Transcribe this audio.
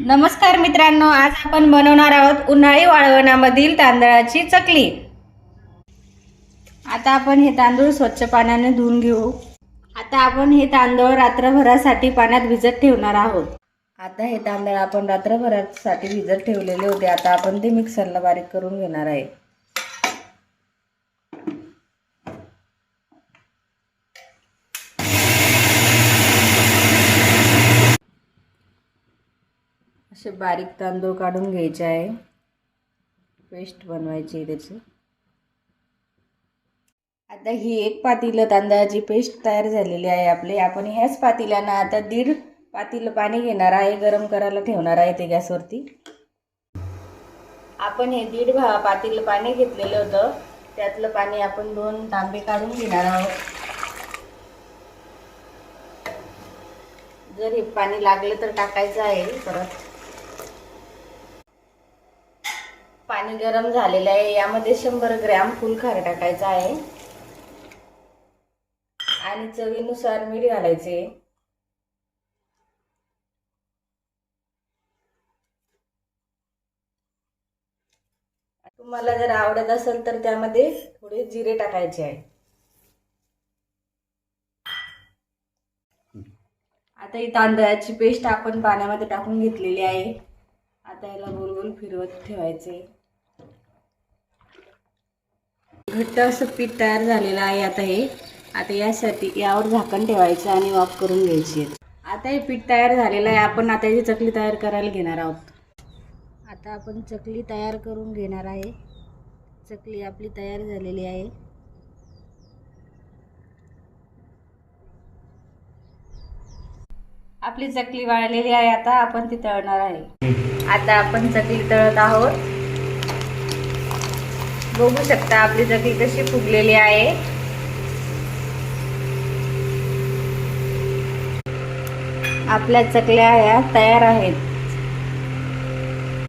नमस्कार मित्रांनो, आज आपण बनवणार आहोत उन्हाळी वाळवणामधील तांदळाची चकली। आता आपण हे तांदूळ स्वच्छ पाण्याने धुवून घेऊ। आता आपण हे तांदूळ रात्रभरासाठी पाण्यात भिजत ठेवणार आहोत। आता हे तांदूळ आपण रात्रभरासाठी भिजत ठेवलेले होते। आता आपण ते मिक्सरला बारीक करून घेणार आहे। असे बारीक तांदूळ काढून घ्यायचे आहे, पेस्ट बनवायची आहे त्याची। आता ही एक पातेलं तांदळाची पेस्ट तयार झालेली आहे आपली। आपण ह्याच पातेल्याने आता 1.5 पातेलं पाणी घेणार आहे, गरम करायला ठेवणार आहे ते गॅसवरती। आपण हे 1.5 पातेलं पाणी घेतलेलं होतं, त्यातलं पाणी आपण 2 तांबे काढून घेणार आहोत। जर हे पाणी लागलं तर टाकायचं आहे परत। पाणी गरम झालेलं आहे, यामध्ये 100 ग्रॅम फुलखार टाकायचा आहे आणि चवीनुसार मीठ घालायचे। तुम्हाला जर आवडत असेल तर त्यामध्ये थोडे जिरे टाकायचे आहे। आता ही तांदळाची पेस्ट आपण पाण्यामध्ये टाकून घेतलेली आहे। आता याला गोल गोल फिरवत ठेवायचे। घट्ट असं पीठ तयार झालेलं आहे आता यासाठी यावर झाकण ठेवायचं आणि वाफ करून घ्यायची। आता हे पीठ तयार झालेलं आहे, आपण आता याची चकली तयार करायला घेणार आहोत। आता आपण चकली तयार करून घेणार आहे। चकली आपली तयार झालेली आहे। आपली चकली वाळलेली आहे, आता आपण ती तळणार आहे। आता आपण चकली तळत आहोत। बघू शकता आपली चकली कशी फुगलेली आहे। आपल्या चकल्या ह्या तयार आहेत।